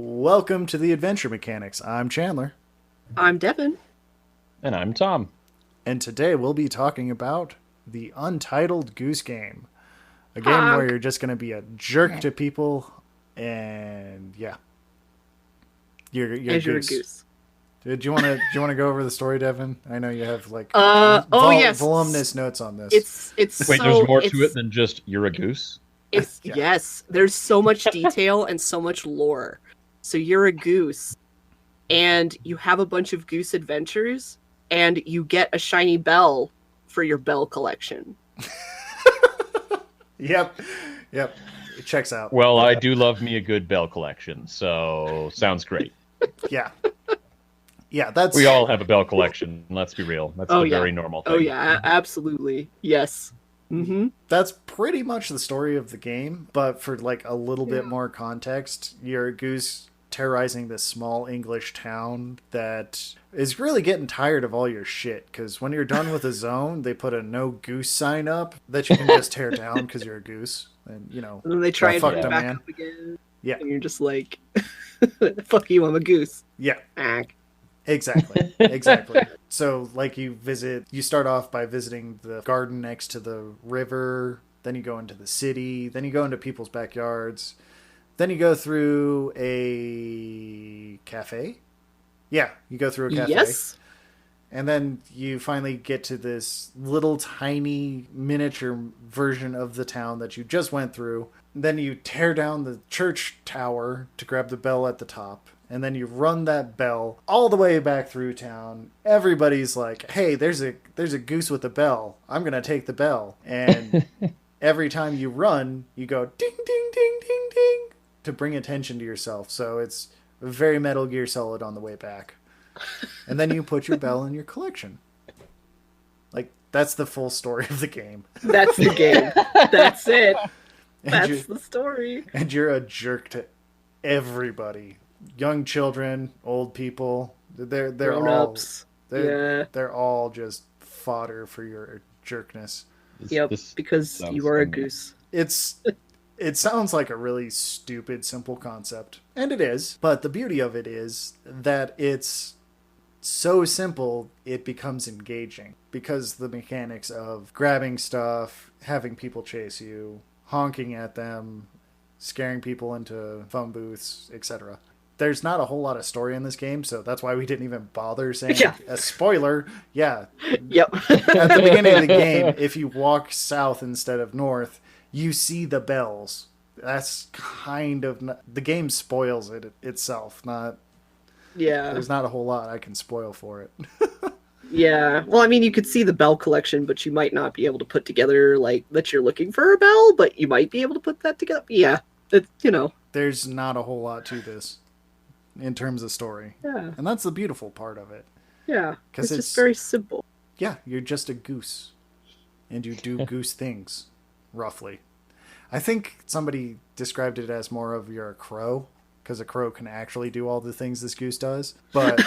Welcome to the Adventure Mechanics. I'm Chandler, I'm Devin. And I'm Tom. and today we'll be talking about the Untitled Goose Game. A game where Honk. you're just going to be a jerk to people, and yeah, you're a As you're a goose. goose. Do you want to go over the story, Devin? I know you have like Yes. voluminous notes on this. It's Wait, so there's more to it's it than just you're a goose? it's Yeah. yes. There's so much detail and so much lore. So you're a goose, and you have a bunch of goose adventures, and you get a shiny bell for your bell collection. Yep, it checks out. Well, I do love me a good bell collection, so sounds great. Yeah, that's We all have a bell collection, let's be real. That's Oh, a yeah. very normal thing. Oh yeah, absolutely. Yes. Mm-hmm. that's pretty much the story of the game, but for like a little bit more context, you're a goose terrorizing this small English town that is really getting tired of all your shit, because when you're done with a zone, they put a no goose sign up that you can just tear down because you're a goose. And And then they try and fuck put it them, back man. up again. Yeah. And you're just like, fuck you, I'm a goose. Yeah, Ack. exactly. So like you start off by visiting the garden next to the river, then you go into the city, then you go into people's backyards, then you go through a cafe. Yeah, you go through a cafe. Yes. And then you finally get to this little tiny miniature version of the town that you just went through. Then you tear down the church tower to grab the bell at the top. And then you run that bell all the way back through town. Everybody's like, hey, there's a goose with a bell. I'm going to take the bell. And every time you run, you go ding, ding, ding, ding, ding to bring attention to yourself. So it's very Metal Gear Solid on the way back. And then you put your bell in your collection. Like, that's the full story of the game. That's the game. That's it. And That's you- the story. and you're a jerk to everybody. Young children, old people. They're all Grown-ups. they're, Yeah. they're all just fodder for your jerkness. Yep. Because sounds you are a fun. goose. It sounds like a really stupid, simple concept. And it is. But the beauty of it is that it's so simple, it becomes engaging. Because the mechanics of grabbing stuff, having people chase you, honking at them, scaring people into phone booths, etc. There's not a whole lot of story in this game, so that's why we didn't even bother saying Yeah. a spoiler. Yeah, Yep. at the beginning of the game, if you walk south instead of north, you see the bells. That's kind of the game spoils it itself. Not Yeah. there's not a whole lot I can spoil for it. Yeah. Well, I mean, you could see the bell collection, but you might not be able to put together, like, that you're looking for a bell, but you might be able to put that together. Yeah. There's not a whole lot to this in terms of story, Yeah. and that's the beautiful part of it. Yeah. 'Cause It's it's- just very simple. Yeah, you're just a goose, and you do goose things, roughly. I think somebody described it as more of you're a crow, because a crow can actually do all the things this goose does. But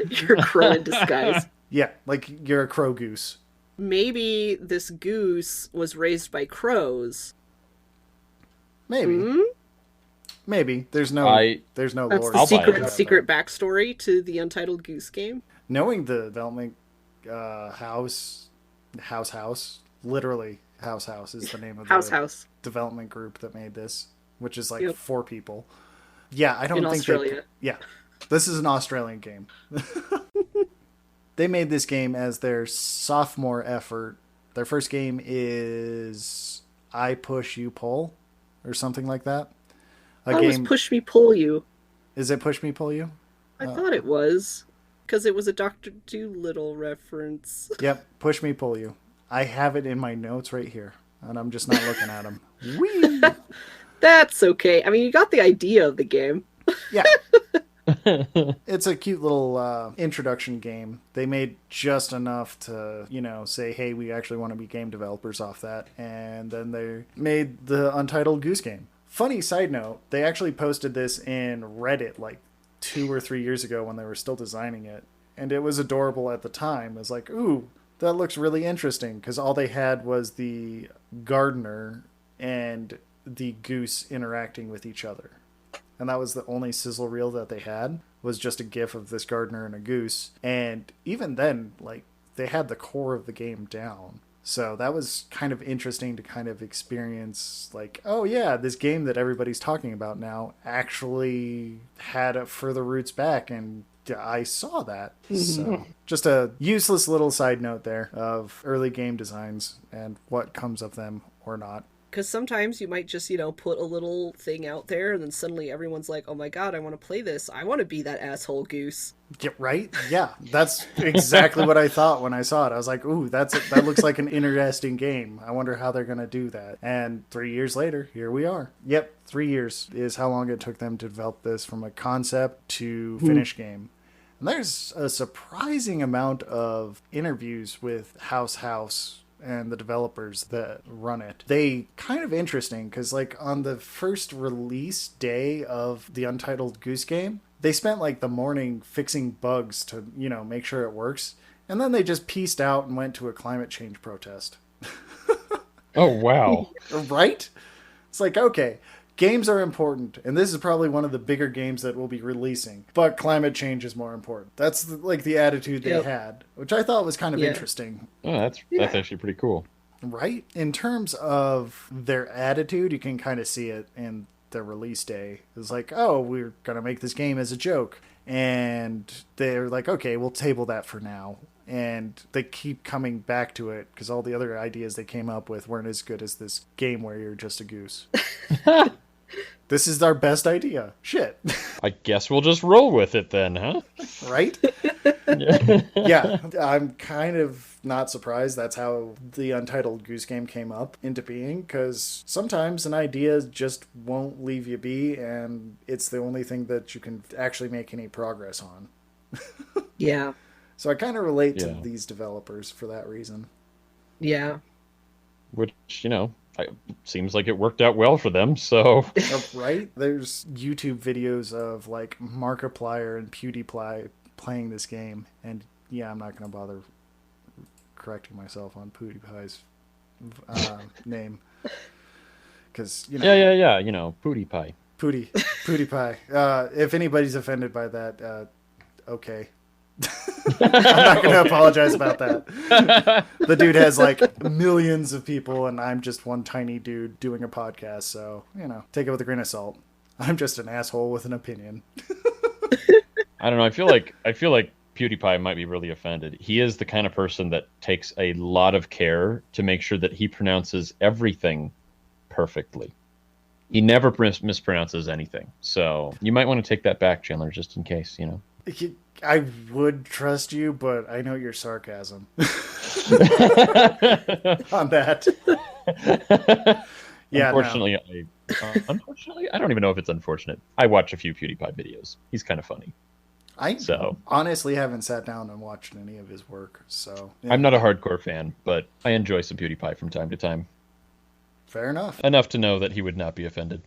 You're a crow in disguise. yeah, like you're a crow goose. Maybe this goose was raised by crows. Maybe, Hmm? maybe there's no That's lore. the I'll buy secret it. secret backstory to the Untitled Goose Game. Knowing the development house, literally house is the name of House. development group that made this, which is like Yep. 4 people. Yeah, I don't In think Australia. yeah, this is an Australian game. They made this game as their sophomore effort. Their first game is I Push You Pull, or something like that. That was Push Me Pull You. Is it Push Me Pull You? I thought it was. Because it was a Dr. Dolittle reference. Yep, Push Me Pull You. I have it in my notes right here, and I'm just not looking at them. Whee! That's okay. I mean, you got the idea of the game. Yeah. It's a cute little introduction game. They made just enough to, say, hey, we actually want to be game developers off that. And then they made the Untitled Goose Game. Funny side note, they actually posted this in Reddit like 2 or 3 years ago when they were still designing it. And it was adorable at the time. It was like, ooh, that looks really interesting. Because all they had was the gardener and the goose interacting with each other. and that was the only sizzle reel that they had, was just a gif of this gardener and a goose. And even then, like, they had the core of the game down. So that was kind of interesting to kind of experience, like, oh yeah, this game that everybody's talking about now actually had a further roots back, and I saw that. So just a useless little side note there of early game designs and what comes of them or not. Because sometimes you might just, you know, put a little thing out there and then suddenly everyone's like, oh my god, I want to play this. I want to be that asshole goose. Yeah, right? Yeah, that's exactly what I thought when I saw it. I was like, ooh, that looks like an interesting game. I wonder how they're going to do that. And 3 years later, here we are. Yep, 3 years is how long it took them to develop this from a concept to finish game. And there's a surprising amount of interviews with House and the developers that run it. They kind of interesting because, like, on the first release day of the Untitled Goose game, they spent like the morning fixing bugs to, you know, make sure it works, and then they just pieced out and went to a climate change protest. Oh, wow. Right? It's like, okay, games are important, and this is probably one of the bigger games that we'll be releasing, but climate change is more important. That's like the attitude they had, which I thought was kind of interesting. Oh, that's actually pretty cool. Right? In terms of their attitude, you can kind of see it in their release day. It's like, oh, we're going to make this game as a joke. And they're like, okay, we'll table that for now. And they keep coming back to it because all the other ideas they came up with weren't as good as this game where you're just a goose. This is our best idea. Shit. I guess we'll just roll with it then, huh? Right? Yeah, I'm kind of not surprised that's how the Untitled Goose Game came up into being, because sometimes an idea just won't leave you be, and it's the only thing that you can actually make any progress on. Yeah. So I kind of relate to these developers for that reason. Yeah. Which, you know, seems like it worked out well for them, so... Right? There's YouTube videos of, like, Markiplier and PewDiePie playing this game, and yeah, I'm not going to bother correcting myself on PewDiePie's name. Because, you know... Yeah, you know, PewDiePie. PewDiePie. If anybody's offended by that, okay. I'm not going to apologize about that. The dude has like millions of people, and I'm just one tiny dude doing a podcast, so, you know, take it with a grain of salt. I'm just an asshole with an opinion. I don't know. I feel like PewDiePie might be really offended. He is the kind of person that takes a lot of care to make sure that he pronounces everything perfectly. He never mispronounces anything. So you might want to take that back, Chandler, just in case, you know. I would trust you, but I know your sarcasm on that. Yeah, unfortunately, I don't even know if it's unfortunate. I watch a few PewDiePie videos. He's kind of funny. I honestly haven't sat down and watched any of his work, so... Yeah. I'm not a hardcore fan, but I enjoy some PewDiePie from time to time. Fair enough. Enough to know that he would not be offended.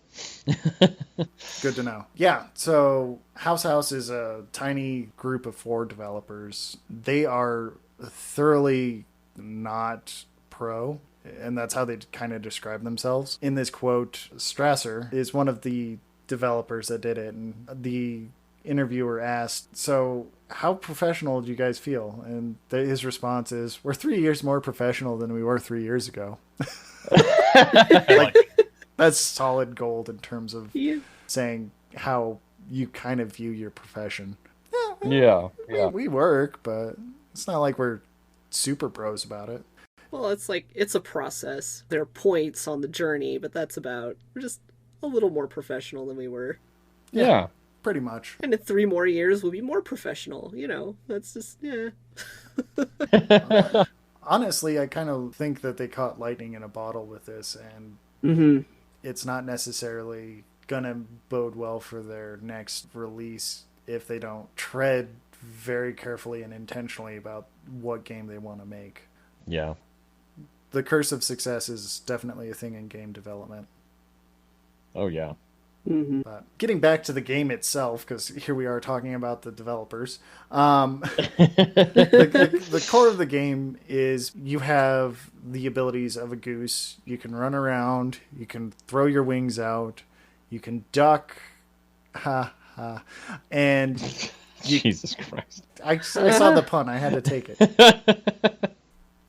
Good to know. Yeah, so House is a tiny group of 4 developers. They are thoroughly not pro, and that's how they kind of describe themselves. In this quote, Strasser is one of the developers that did it, and the interviewer asked, so how professional do you guys feel? And his response is, we're 3 years more professional than we were 3 years ago. Like, that's solid gold in terms of saying how you kind of view your profession. Yeah. We work, but it's not like we're super pros about it. Well, it's like, it's a process. There are points on the journey, but that's about, we're just a little more professional than we were. Yeah. Pretty much. And in 3 more years, we'll be more professional. You know, that's just, yeah. Honestly, I kind of think that they caught lightning in a bottle with this, and it's not necessarily going to bode well for their next release if they don't tread very carefully and intentionally about what game they want to make. Yeah. The curse of success is definitely a thing in game development. Oh, yeah. But getting back to the game itself, because here we are talking about the developers. The core of the game is you have the abilities of a goose. You can run around. You can throw your wings out. You can duck, Ha ha. And Jesus Christ. I saw the pun. I had to take it.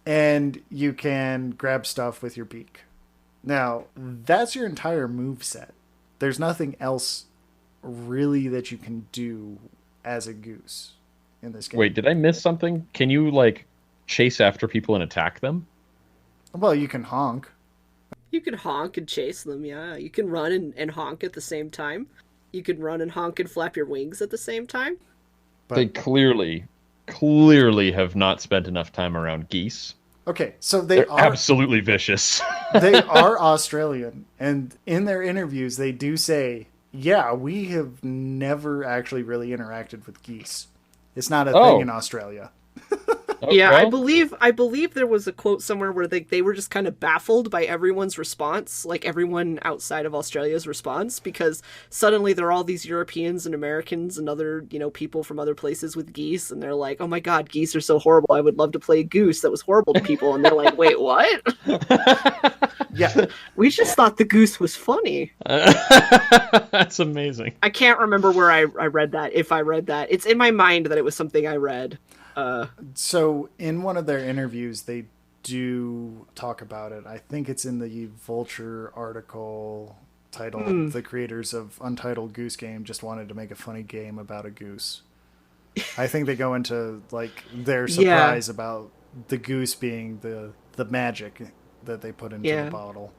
And you can grab stuff with your beak. Now, that's your entire move set. There's nothing else really that you can do as a goose in this game. Wait, did I miss something? Can you, like, chase after people and attack them? Well, you can honk. You can honk and chase them, yeah. You can run and honk at the same time. You can run and honk and flap your wings at the same time. But... They clearly have not spent enough time around geese. Okay, so They're absolutely vicious. They are Australian, and in their interviews they do say, yeah, we have never actually really interacted with geese. It's not a thing in Australia. Yeah, Well, I believe there was a quote somewhere where they were just kind of baffled by everyone's response, like everyone outside of Australia's response, because suddenly there are all these Europeans and Americans and other, people from other places with geese, and they're like, oh my god, geese are so horrible, I would love to play a goose that was horrible to people, and they're like, wait, what? Yeah. We just thought the goose was funny. That's amazing. I can't remember where I read that, if I read that. It's in my mind that it was something I read. So in one of their interviews, they do talk about it. I think it's in the Vulture article titled "The creators of Untitled Goose Game just wanted to make a funny game about a goose." I think they go into like their surprise about the goose being the magic that they put into the bottle.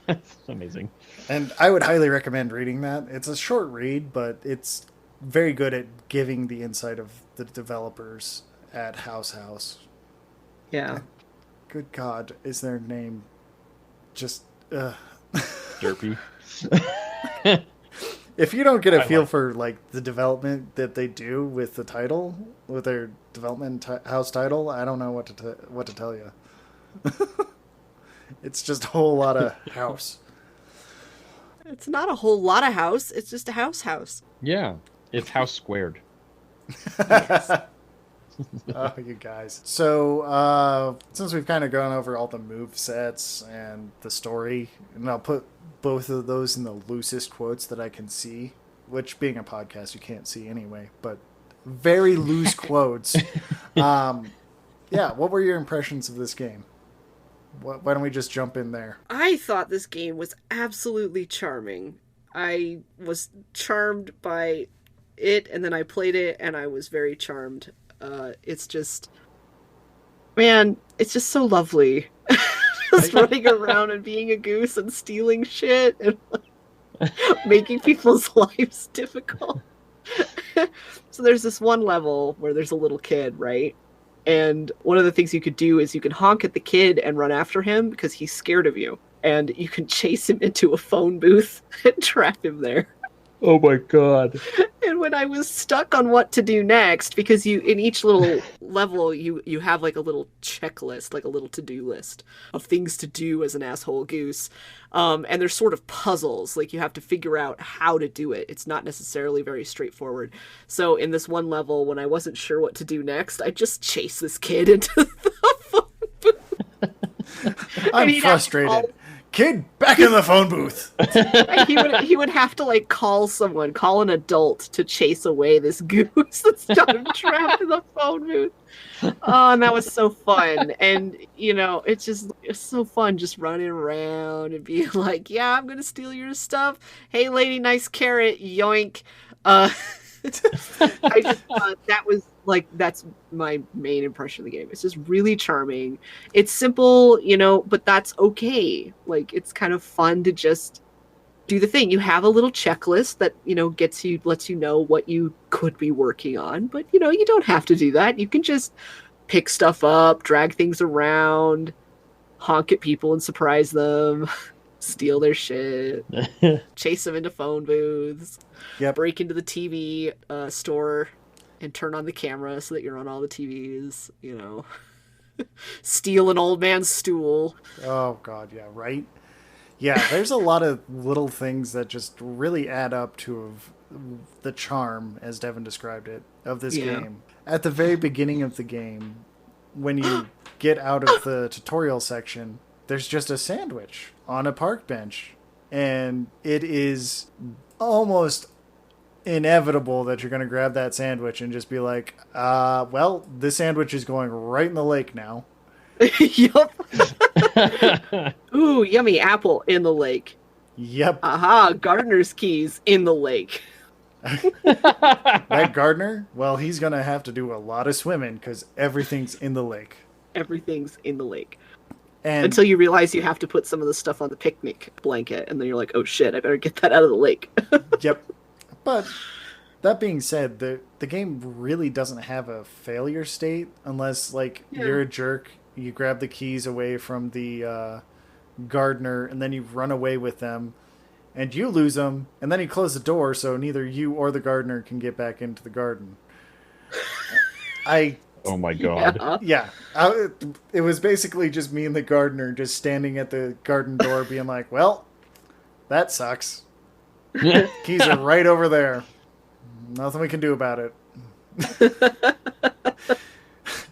That's amazing. And I would highly recommend reading that. It's a short read, but it's very good at giving the insight of the developers at House. Yeah. And good God, is their name just... Derpy. If you don't get a feel for like the development that they do with the title, with their development house title, I don't know what to tell you. It's just a whole lot of house. It's not a whole lot of house. It's just a house. Yeah, it's house squared. Oh, you guys. So, since we've kind of gone over all the move sets and the story, and I'll put both of those in the loosest quotes that I can see, which being a podcast you can't see anyway, but very loose quotes. Yeah, what were your impressions of this game? Why don't we just jump in there? I thought this game was absolutely charming. I was charmed by it, and then I played it, and I was very charmed. It's just... Man, it's just so lovely. Just running around and being a goose and stealing shit and making people's lives difficult. So there's this one level where there's a little kid, right? And one of the things you could do is you can honk at the kid and run after him because he's scared of you. And you can chase him into a phone booth and trap him there. Oh my god. And when I was stuck on what to do next, because in each little level you have like a little checklist, like a little to-do list of things to do as an asshole goose. And they're sort of puzzles, like you have to figure out how to do it. It's not necessarily very straightforward. So in this one level, when I wasn't sure what to do next, I just chased this kid into the phone booth. I'm frustrated. Kid, back in the phone booth. he would have to like call an adult to chase away this goose that's got him trapped in the phone booth. Oh, and that was so fun. And it's so fun just running around and being like, yeah, I'm gonna steal your stuff. Hey lady, nice carrot, yoink. I just thought that's my main impression of the game. It's just really charming. It's simple, but that's okay. Like, it's kind of fun to just do the thing. You have a little checklist that, lets you know what you could be working on, but you don't have to do that. You can just pick stuff up, drag things around, honk at people and surprise them, steal their shit, chase them into phone booths. Yep. Break into the TV store and turn on the camera so that you're on all the TVs, Steal an old man's stool. Oh, God, yeah, right? Yeah, there's a lot of little things that just really add up to the charm, as Devin described it, of this game. At the very beginning of the game, when you get out of the tutorial section, there's just a sandwich on a park bench. and it is almost inevitable that you're going to grab that sandwich and just be like, well, this sandwich is going right in the lake now. Yup. Ooh, yummy apple in the lake. Yep. Aha, gardener's keys in the lake. That gardener, well, he's going to have to do a lot of swimming because everything's in the lake. Everything's in the lake. And until you realize you have to put some of the stuff on the picnic blanket, and then you're like, oh shit, I better get that out of the lake. Yep. But that being said, the game really doesn't have a failure state unless, like, you're a jerk, you grab the keys away from the gardener, and then you run away with them, and you lose them, and then you close the door so neither you or the gardener can get back into the garden. Oh my god. Yeah. It was basically just me and the gardener just standing at the garden door being like, well, that sucks. Keys are right over there. Nothing we can do about it.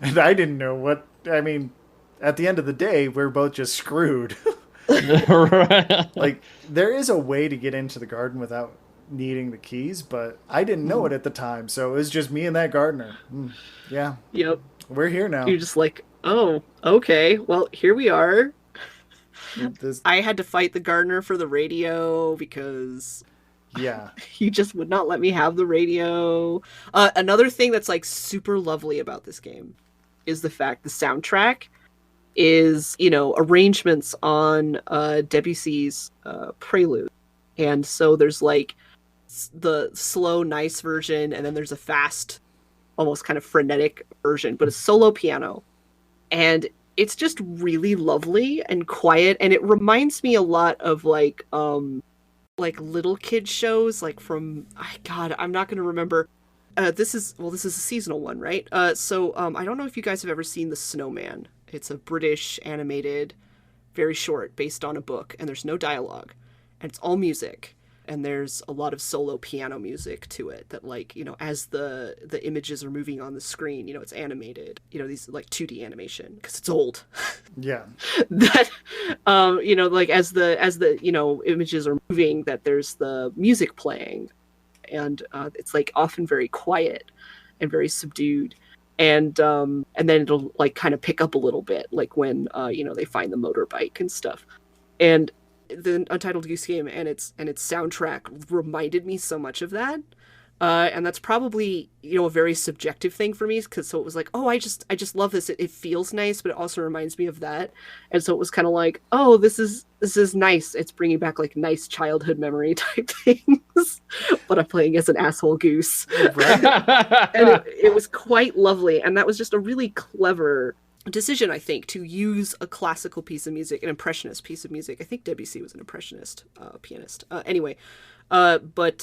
And I didn't know what... I mean, at the end of the day, we're both just screwed. Like, there is a way to get into the garden without needing the keys, but I didn't know it at the time, so it was just me and that gardener. Yeah. Yep. We're here now. You're just like, oh, okay, well, here we are. I had to fight the gardener for the radio because he just would not let me have the radio. Another thing that's like super lovely about this game is the fact the soundtrack is, arrangements on Debussy's Prelude. And so there's like the slow, nice version, and then there's a fast, almost kind of frenetic version, but a solo piano. And it's just really lovely and quiet, and it reminds me a lot of like little kid shows, like from God, I'm not gonna remember. This is a seasonal one, right? So I don't know if you guys have ever seen The Snowman. It's a British animated, very short, based on a book, and there's no dialogue, and it's all music. And there's a lot of solo piano music to it that, like, as the images are moving on the screen, it's animated, these like 2D animation because it's old. Yeah. That, like as the images are moving, that there's the music playing, and it's like often very quiet and very subdued. And then it'll like kind of pick up a little bit, like when, they find the motorbike and stuff. And the Untitled Goose Game and its soundtrack reminded me so much of that, and that's probably a very subjective thing for me, because so it was like, oh, I just love this. It feels nice, but it also reminds me of that, and so it was kind of like, oh, this is nice. It's bringing back like nice childhood memory type things, but I'm playing as an asshole goose, right? And it was quite lovely, and that was just a really clever decision, I think, to use a classical piece of music, an impressionist piece of music. I think Debussy was an impressionist pianist. But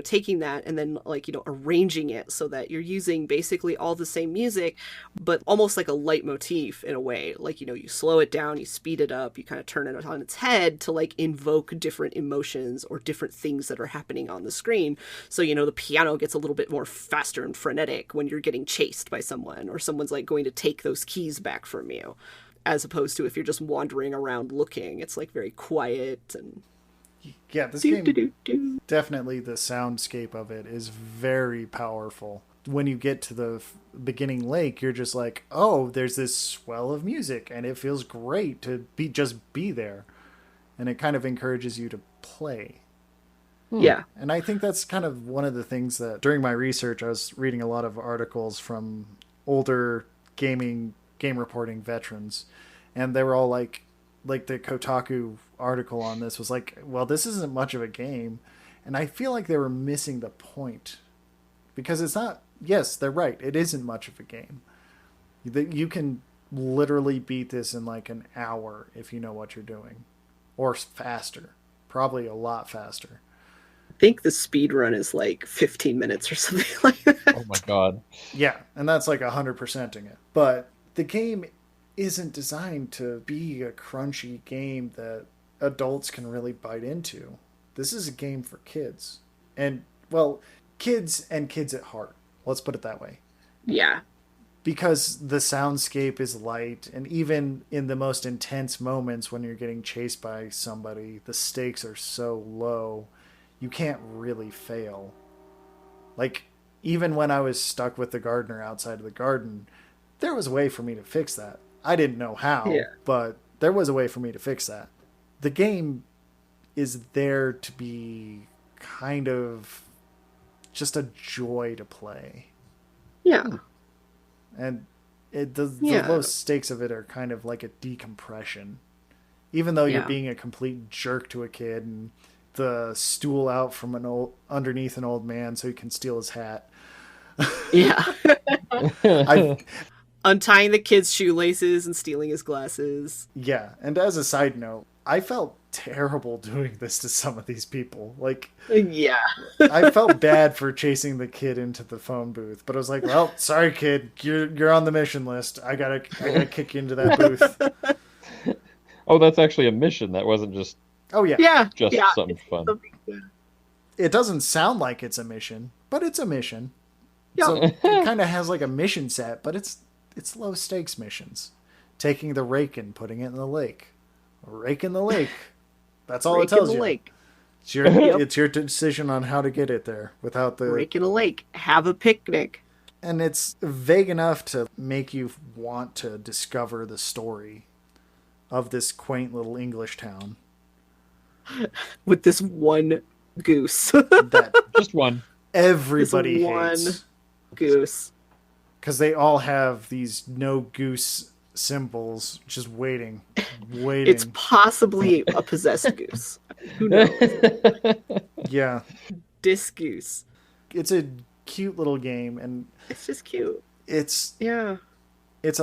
taking that and then arranging it so that you're using basically all the same music, but almost like a leitmotif in a way. Like, you slow it down, you speed it up, you kind of turn it on its head to like invoke different emotions or different things that are happening on the screen. So, the piano gets a little bit more faster and frenetic when you're getting chased by someone, or someone's like going to take those keys back from you, as opposed to if you're just wandering around looking. It's like very quiet. And yeah, this game, definitely the soundscape of it is very powerful. When you get to the beginning lake, you're just like, oh, there's this swell of music, and it feels great to be there. And it kind of encourages you to play. Yeah. And I think that's kind of one of the things that, during my research, I was reading a lot of articles from older game reporting veterans, and they were all like the Kotaku article on this was like, well, this isn't much of a game. And I feel like they were missing the point, because it's not, yes, they're right, it isn't much of a game. You can literally beat this in like an hour if you know what you're doing, or faster, probably a lot faster. I think the speed run is like 15 minutes or something like that. Oh my god. Yeah, and that's like 100%ing it. But the game isn't designed to be a crunchy game that adults can really bite into. This is a game for kids. And, well, kids and kids at heart. Let's put it that way. Yeah. because the soundscape is light, and even in the most intense moments when you're getting chased by somebody, the stakes are so low, you can't really fail. Like, even when I was stuck with the gardener outside of the garden, there was a way for me to fix that. I didn't know how, but there was a way for me to fix that. The game is there to be kind of just a joy to play. Yeah. And the low stakes of it are kind of like a decompression. Even though you're being a complete jerk to a kid and the stool out from underneath an old man so he can steal his hat. Yeah. I've, Untying the kid's shoelaces and stealing his glasses. Yeah, and as a side note, I felt terrible doing this to some of these people. Like, yeah, I felt bad for chasing the kid into the phone booth, but I was like, "Well, sorry, kid, you're on the mission list. I gotta kick you into that booth." Oh, that's actually a mission. That wasn't just just something fun. It doesn't sound like it's a mission, but it's a mission. Yeah. So it kind of has like a mission set, but it's low stakes missions. Taking the rake and putting it in the lake. Rake in the lake. That's all rake it tells in the you. Lake. It's your decision on how to get it there without the rake in a lake. Have a picnic. And it's vague enough to make you want to discover the story of this quaint little English town. With this one goose. That just one. Everybody this one hates. Goose. Because they all have these no goose symbols just waiting. It's possibly a possessed goose. Who knows? Yeah. Disc goose. It's a cute little game, and it's just cute. It's a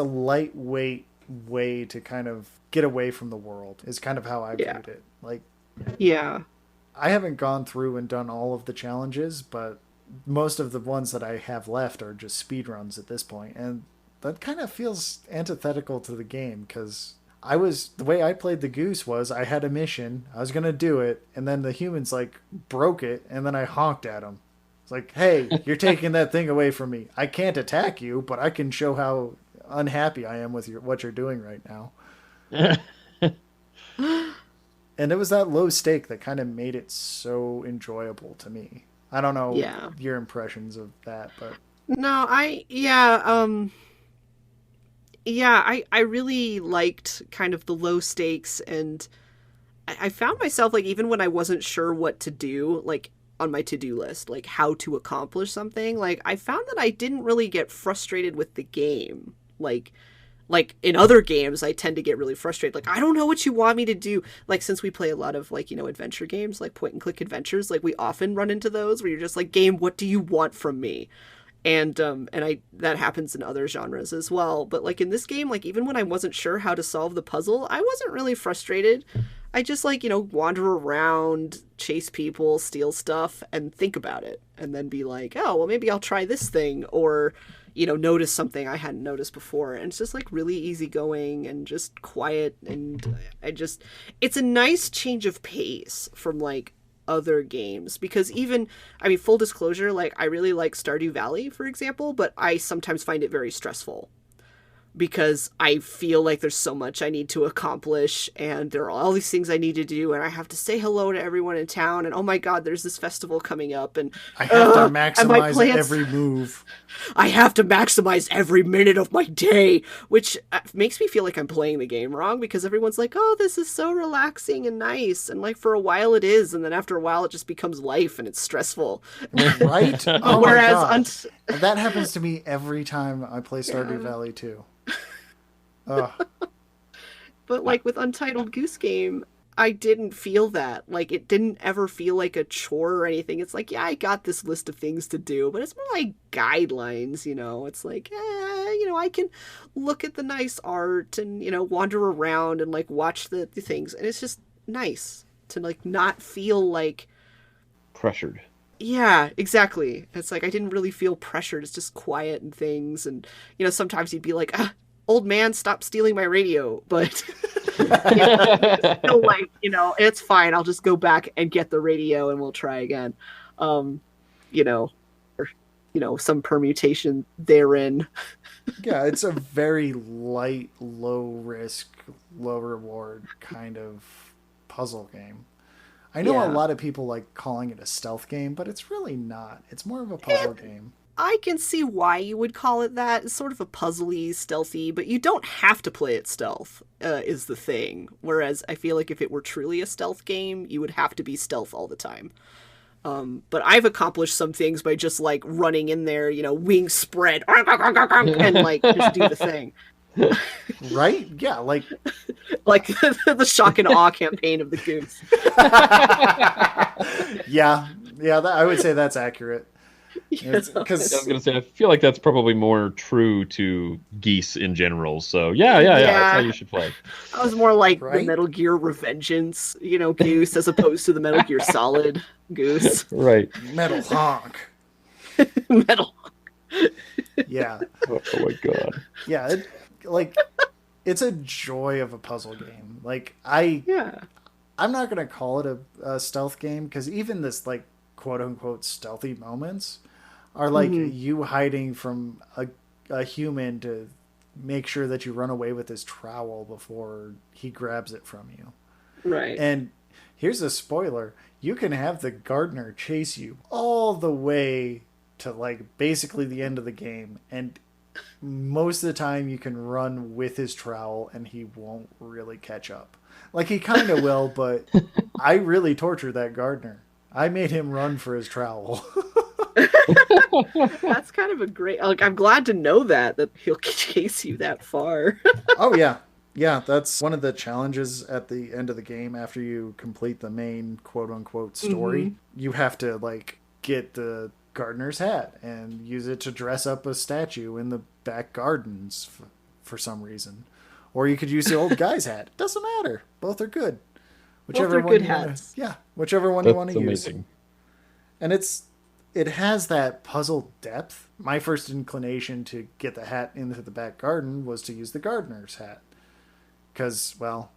lightweight way to kind of get away from the world is kind of how I viewed it. Like, I haven't gone through and done all of the challenges, but most of the ones that I have left are just speedruns at this point, and that kind of feels antithetical to the game, because the way I played the goose was I had a mission, I was gonna do it, and then the humans like broke it, and then I honked at them. It's like, hey, you're taking that thing away from me. I can't attack you, but I can show how unhappy I am with what you're doing right now. And it was that low stake that kind of made it so enjoyable to me. I don't know your impressions of that, but no, I really liked kind of the low stakes, and I found myself, like, even when I wasn't sure what to do, like on my to-do list, like how to accomplish something, like I found that I didn't really get frustrated with the game. Like in other games, I tend to get really frustrated. Like, I don't know what you want me to do. Like, since we play a lot of, like, you know, adventure games, like point and click adventures, like we often run into those where you're just like, game, what do you want from me? And that happens in other genres as well. But like in this game, like even when I wasn't sure how to solve the puzzle, I wasn't really frustrated. I just, like, you know, wander around, chase people, steal stuff, and think about it. And then be like, oh, well, maybe I'll try this thing. Or, you know, notice something I hadn't noticed before. And it's just like really easygoing and just quiet. And it's a nice change of pace from like other games, because even, I mean, full disclosure, like I really like Stardew Valley, for example, but I sometimes find it very stressful because I feel like there's so much I need to accomplish, and there are all these things I need to do, and I have to say hello to everyone in town, and oh my god, there's this festival coming up, and I have to maximize every move. I have to maximize every minute of my day, which makes me feel like I'm playing the game wrong, because everyone's like, oh, this is so relaxing and nice, and like for a while it is, and then after a while it just becomes life and it's stressful. Right? Oh, whereas that happens to me every time I play Stardew Valley too. But like with Untitled Goose Game, I didn't feel that. Like, it didn't ever feel like a chore or anything. It's like, yeah, I got this list of things to do, but it's more like guidelines, you know? It's like, you know, I can look at the nice art and, you know, wander around and like watch the things, and it's just nice to like not feel like pressured. Yeah, exactly. It's like I didn't really feel pressured. It's just quiet and things, and you know, sometimes you'd be like, old man, stop stealing my radio, but still, like, you know, it's fine, I'll just go back and get the radio and we'll try again. You know, some permutation therein. Yeah, it's a very light, low risk, low reward kind of puzzle game. I know a Yeah. lot of people like calling it a stealth game, but it's really not. It's more of a puzzle game. I can see why you would call it that. It's sort of a puzzly, stealthy, but you don't have to play it stealth, is the thing. Whereas I feel like if it were truly a stealth game, you would have to be stealth all the time. But I've accomplished some things by just like running in there, wings spread, and like just do the thing. Right? Yeah, like Like the shock and awe campaign of the Goose. yeah, I would say that's accurate. I was gonna say, I feel like that's probably more true to Geese in general. So yeah, that's how you should play. I was more like the Right? Metal Gear Revengeance, Goose, as opposed to the Metal Gear Solid Goose. Right. Metal honk. Metal. Yeah, Oh my god. yeah. It's a joy of a puzzle game. Like Yeah. I'm not gonna call it a stealth game because even this like quote unquote stealthy moments are like you hiding from a human to make sure that you run away with his trowel before he grabs it from you. Right. And here's a spoiler: you can have the gardener chase you all the way to like basically the end of the game, and most of the time you can run with his trowel and he won't really catch up. Like he kind of will, but I really tortured that gardener. I made him run for his trowel. That's kind of a great. Like, I'm glad to know that he'll chase you that far. Oh yeah. Yeah, that's one of the challenges at the end of the game after you complete the main quote unquote story. You have to like get the gardener's hat and use it to dress up a statue in the back gardens for some reason. Or you could use the old guy's hat. Doesn't matter. Both are good. Whichever are one good you wanna- hats. yeah, whichever one you want to use. Amazing. And it has that puzzle depth. My first inclination to get the hat into the back garden was to use the gardener's hat. Because, well,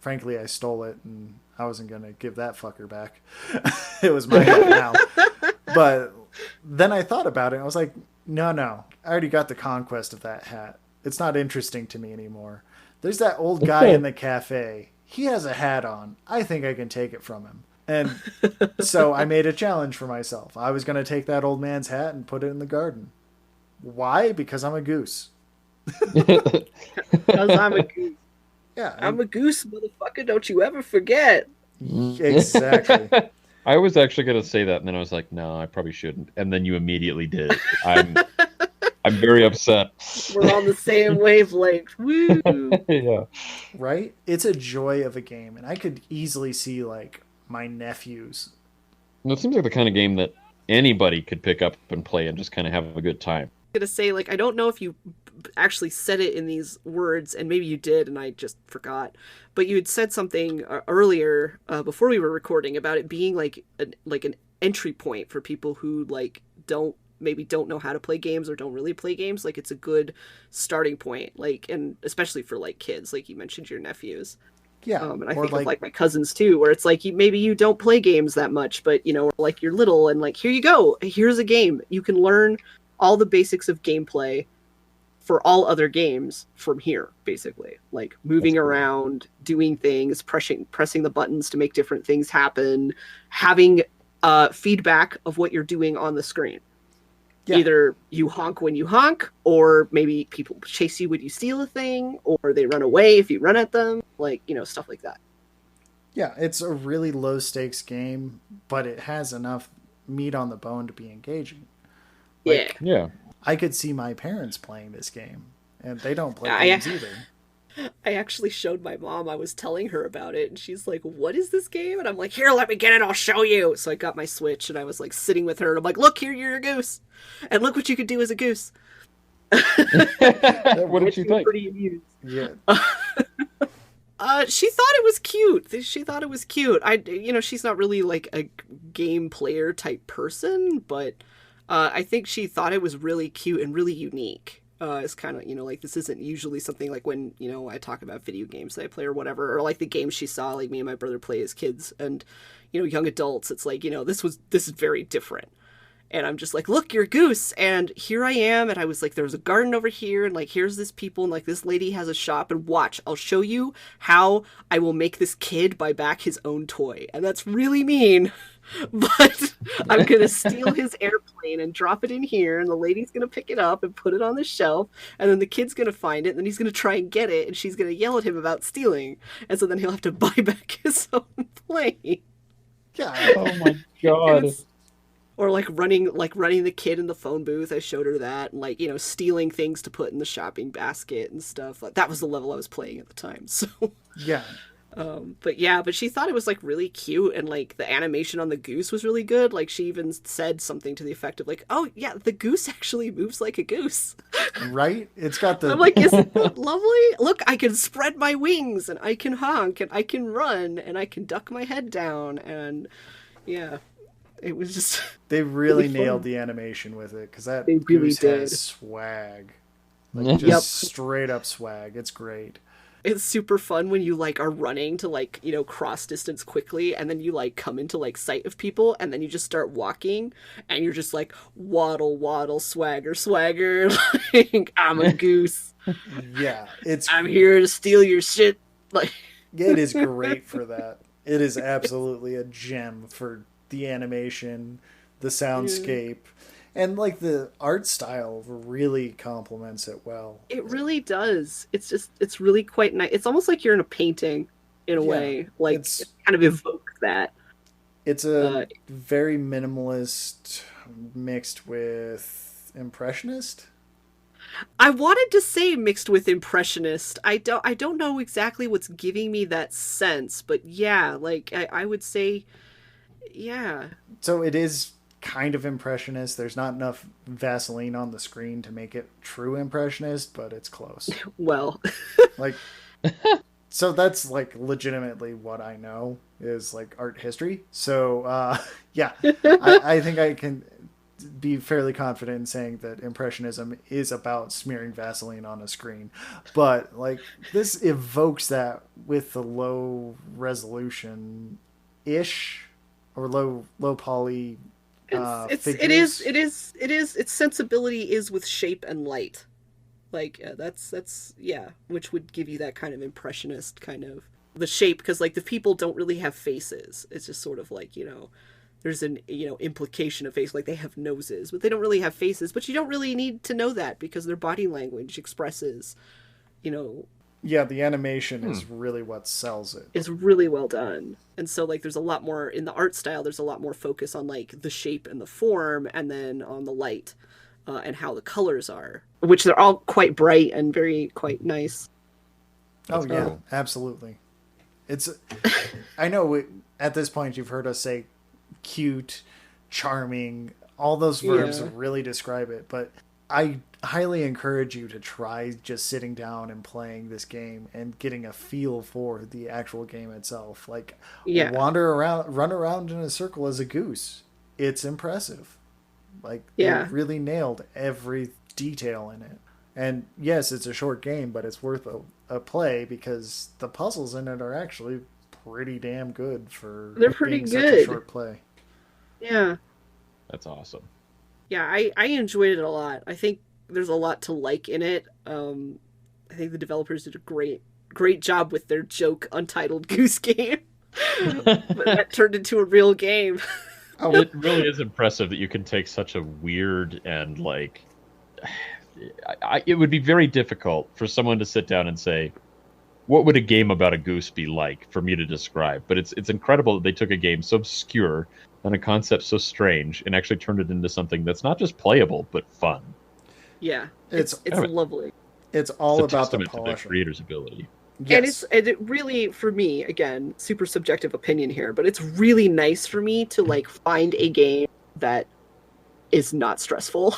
frankly, I stole it and I wasn't going to give that fucker back. It was my hat now. But then I thought about it. I was like, no. I already got the conquest of that hat. It's not interesting to me anymore. There's that old guy in the cafe. He has a hat on. I think I can take it from him. And so I made a challenge for myself. I was going to take that old man's hat and put it in the garden. Why? Because I'm a goose. Because I'm a goose. Yeah. I'm a goose, motherfucker. Don't you ever forget. Exactly. I was actually going to say that, and then I was like, no, I probably shouldn't. And then you immediately did. I'm very upset. We're on the same wavelength. Woo! Yeah. Right? It's a joy of a game. And I could easily see, like, my nephews. Well, it seems like the kind of game that anybody could pick up and play and just kind of have a good time. Gonna say, like, I don't know if you actually said it in these words, and maybe you did and I just forgot, but you had said something earlier before we were recording about it being like an entry point for people who like don't know how to play games or don't really play games. Like, it's a good starting point, like, and especially for like kids, like you mentioned your nephews. Yeah. And I think of like my cousins too, where it's like maybe you don't play games that much, but like you're little and like, here you go, here's a game. You can learn all the basics of gameplay for all other games from here, basically. Like moving around, doing things, pressing the buttons to make different things happen, having feedback of what you're doing on the screen. Yeah. Either you honk when you honk, or maybe people chase you when you steal a thing, or they run away if you run at them, like, stuff like that. Yeah, it's a really low stakes game, but it has enough meat on the bone to be engaging. Like, yeah. I could see my parents playing this game, and they don't play games either. I actually showed my mom. I was telling her about it, and she's like, "What is this game?" And I'm like, "Here, let me get it. I'll show you." So I got my Switch, and I was like sitting with her, and I'm like, "Look, here, you're a goose, and look what you could do as a goose." What did she think? Pretty amused. Yeah. She thought it was cute. She thought it was cute. She's not really like a game player type person, but I think she thought it was really cute and really unique. It's kind of, like, this isn't usually something like when, I talk about video games that I play or whatever, or like the games she saw, like me and my brother play as kids and, young adults. It's like, this is very different. And I'm just like, look, you're Goose. And here I am. And I was like, there's a garden over here. And like, here's this people. And like, this lady has a shop. And watch, I'll show you how I will make this kid buy back his own toy. And that's really mean. But I'm going to steal his airplane and drop it in here. And the lady's going to pick it up and put it on the shelf. And then the kid's going to find it. And then he's going to try and get it. And she's going to yell at him about stealing. And so then he'll have to buy back his own plane. Yeah. Oh my god. Or like running the kid in the phone booth. I showed her that, and like, you know, stealing things to put in the shopping basket and stuff. Like, that was the level I was playing at the time. So Yeah. but she thought it was like really cute, and like the animation on the goose was really good. Like, she even said something to the effect of like, "Oh yeah, the goose actually moves like a goose." Right? It's got the I'm like, isn't that lovely? Look, I can spread my wings, and I can honk, and I can run, and I can duck my head down, and yeah. It was just they really really nailed fun. the animation with it, because that They really goose did. has swag. Like, just Yep. straight up swag. It's great. It's super fun when you like are running to like, you know, cross distance quickly, and then you like come into like sight of people, and then you just start walking, and you're just like waddle waddle swagger swagger like, I'm a goose. Yeah, I'm here to steal your shit. Like, it is great for that. It is absolutely a gem for the animation, the soundscape, and like the art style really complements it well. it really does. It's really quite nice. It's almost like you're in a painting in a way. Like, it's- it kind of evokes that. It's a very minimalist mixed with impressionist. I wanted to say mixed with impressionist. I don't know exactly what's giving me that sense, but yeah, like I would say, yeah. So it is kind of impressionist. There's not enough Vaseline on the screen to make it true impressionist, but it's close. Well, Like, so that's like legitimately what I know is like art history. So yeah, I think I can be fairly confident in saying that impressionism is about smearing Vaseline on a screen, but like this evokes that with the low resolution ish or low poly figures. it is its sensibility is with shape and light. Like, that's which would give you that kind of impressionist kind of the shape, because like the people don't really have faces. It's just sort of like, you know, there's an, you know, implication of face, like they have noses, but they don't really have faces. But you don't really need to know that, because their body language expresses, you know. Yeah, the animation is really what sells it. Is really well done. And so like there's a lot more in the art style, there's a lot more focus on like the shape and the form, and then on the light and how the colors are, which they're all quite bright and very quite nice. Oh yeah, absolutely. It's I know at this point you've heard us say cute, charming, all those verbs really describe it, but I highly encourage you to try just sitting down and playing this game and getting a feel for the actual game itself. Like, wander around, run around in a circle as a goose. It's impressive. Like, they really nailed every detail in it. And yes, it's a short game, but it's worth a play, because the puzzles in it are actually pretty damn good for being such a short play. Yeah. That's awesome. Yeah, I enjoyed it a lot. I think there's a lot to like in it. I think the developers did a great job with their joke Untitled Goose game. But that turned into a real game. Oh, it really is impressive that you can take such a weird and like... it would be very difficult for someone to sit down and say, what would a game about a goose be like for me to describe? But it's incredible that they took a game so obscure and a concept so strange and actually turned it into something that's not just playable, but fun. Yeah, it's lovely. It's all it's a about the testament to the polishing. creator's ability. Yes. And it really, for me, again, super subjective opinion here, but it's really nice for me to like find a game that is not stressful.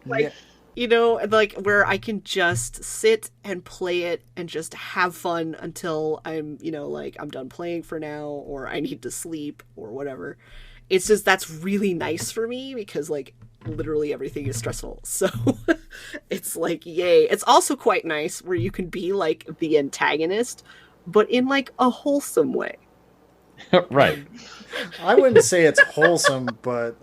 Like, you know, like where I can just sit and play it and just have fun until I'm, you know, like I'm done playing for now, or I need to sleep or whatever. It's just, that's really nice for me, because like literally everything is stressful. So it's like, yay. It's also quite nice where you can be like the antagonist, but in like a wholesome way. Right. I wouldn't say it's wholesome, but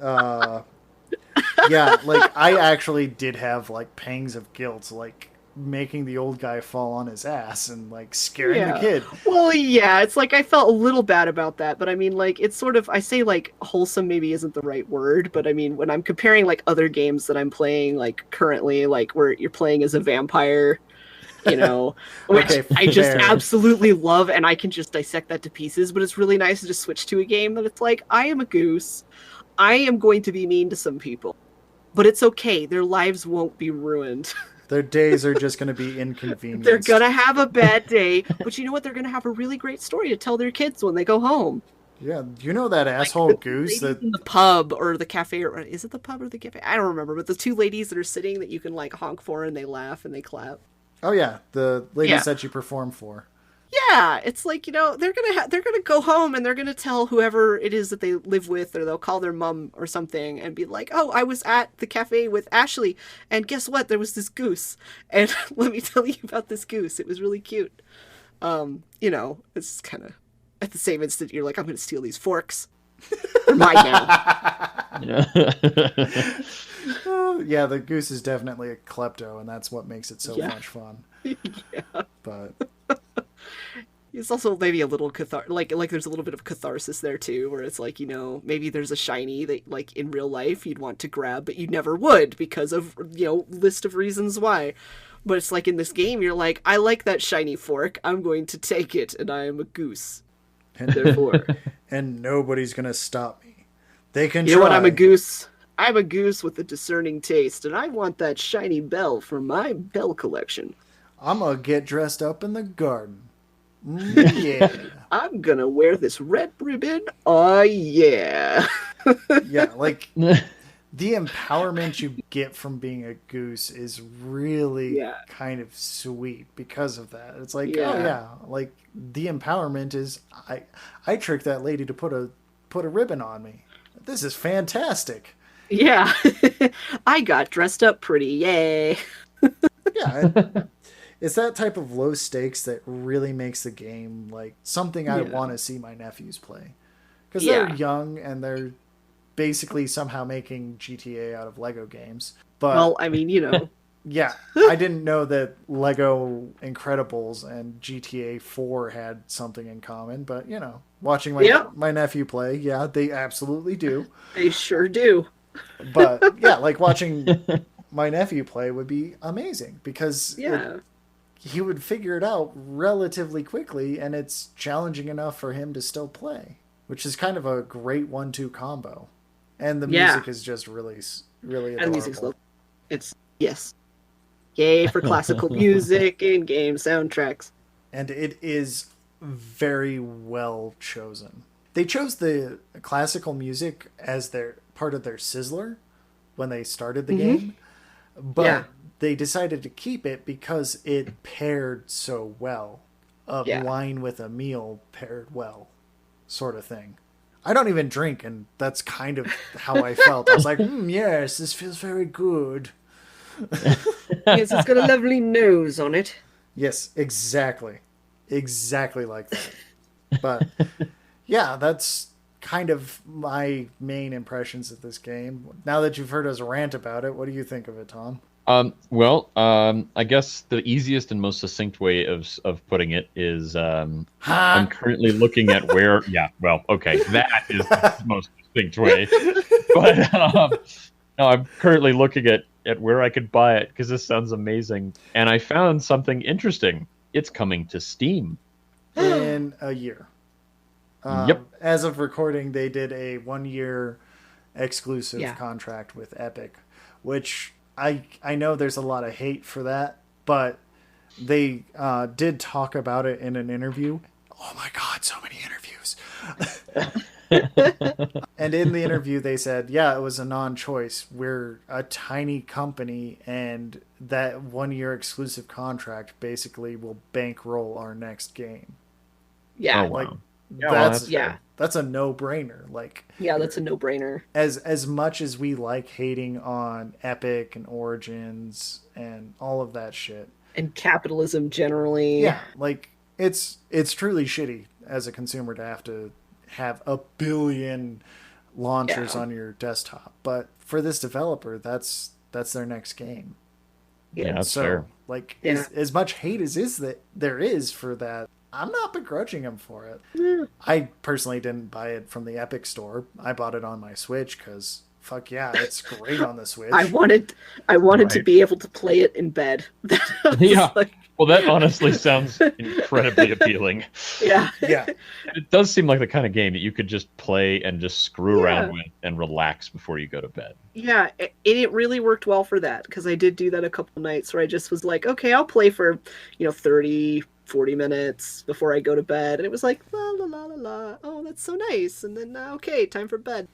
yeah, like I actually did have like pangs of guilt, like making the old guy fall on his ass and like scaring the Yeah. kid. Well, yeah, it's like I felt a little bad about that, but I mean, like, it's sort of, I say like wholesome maybe isn't the right word, but I mean, when I'm comparing like other games that I'm playing, like currently, like where you're playing as a vampire, you know, which Okay, I just fair. absolutely love, and I can just dissect that to pieces, but it's really nice to just switch to a game that it's like, I am a goose. I am going to be mean to some people, but it's okay. Their lives won't be ruined. Their days are just going to be inconvenienced. They're gonna have a bad day, but you know what? They're gonna have a really great story to tell their kids when they go home. Yeah, you know that asshole Like, goose ladies that in the pub or the cafe, or is it the pub or the cafe? I don't remember. But the two ladies that are sitting that you can like honk for, and they laugh and they clap. Oh yeah, the ladies Yeah. that you perform for. Yeah, it's like, you know, they're gonna go home and they're gonna tell whoever it is that they live with, or they'll call their mom or something and be like, "Oh, I was at the cafe with Ashley, and guess what? There was this goose, and let me tell you about this goose. It was really cute." You know, it's kind of at the same instant you're like, "I'm gonna steal these forks. They're mine now." Yeah. Oh, yeah, the goose is definitely a klepto, and that's what makes it so Yeah. much fun. Yeah. But It's also maybe a little like there's a little bit of catharsis there too, where it's like, you know, maybe there's a shiny that like in real life you'd want to grab, but you never would because of, you know, list of reasons why. But it's like in this game, you're like, I like that shiny fork. I'm going to take it, and I am a goose. and Therefore, and nobody's gonna stop me. They can you know try. what? I'm a goose. I'm a goose with a discerning taste, and I want that shiny bell for my bell collection. I'm gonna get dressed up in the garden. Yeah. I'm gonna wear this red ribbon. Oh yeah. Yeah, like the empowerment you get from being a goose is really Yeah. kind of sweet because of that. It's like, Yeah. oh yeah, like the empowerment is I tricked that lady to put a ribbon on me. This is fantastic. Yeah. I got dressed up pretty. Yay. Yeah, it's that type of low stakes that really makes the game like something I Yeah. want to see my nephews play because Yeah. they're young and they're basically somehow making GTA out of Lego games. But Well, I mean, you know. yeah, I didn't know that Lego Incredibles and GTA 4 had something in common, but you know, watching Yep. my nephew play, yeah, they absolutely do. They sure do. But yeah, like watching my nephew play would be amazing because Yeah. he would figure it out relatively quickly, and it's challenging enough for him to still play, which is kind of a great 1-2 combo. And the Yeah. music is just really adorable. And the music's low. It's, yes. Yay for classical music and game soundtracks. And it is very well chosen. They chose the classical music as their part of their sizzler when they started the game, but Yeah. they decided to keep it because it paired so well. A Yeah. wine with a meal paired well, sort of thing. I don't even drink, and that's kind of how I felt. I was like, yes, this feels very good. Yes, it's got a lovely nose on it. Yes, exactly. Exactly like that. But yeah, that's kind of my main impressions of this game. Now that you've heard us rant about it, what do you think of it, Tom? I guess the easiest and most succinct way of putting it is I'm currently looking at where. Yeah, well, okay, that is the most succinct way. But no, I'm currently looking at where I could buy it because this sounds amazing, and I found something interesting. It's coming to Steam. In a year. Yep. As of recording, they did a 1-year exclusive Yeah. contract with Epic, which I know there's a lot of hate for that, but they did talk about it in an interview. Oh my God, so many interviews. And in the interview, they said, yeah, it was a non-choice. We're a tiny company, and that 1-year exclusive contract basically will bankroll our next game. Yeah. Oh, wow. Like, Yeah, well, that's Yeah. that's a no-brainer. Like, Yeah, that's a no-brainer. as much as we like hating on Epic and Origins and all of that shit, And capitalism generally. yeah, like it's truly shitty as a consumer to have to have a billion launchers on your desktop. But for this developer, that's their next game. Yeah, that's fair. Like, as much hate as that there is for that, I'm not begrudging him for it. I personally didn't buy it from the Epic Store. I bought it on my Switch because fuck yeah, it's great on the Switch. I wanted to be able to play it in bed. Yeah. Well, that honestly sounds incredibly appealing. Yeah. Yeah. It does seem like the kind of game that you could just play and just screw around with and relax before you go to bed. Yeah, it really worked well for that, because I did do that a couple nights where I just was like, okay, I'll play for 30, 40 minutes before I go to bed, and it was like la la la la la. Oh, that's so nice. And then okay, time for bed.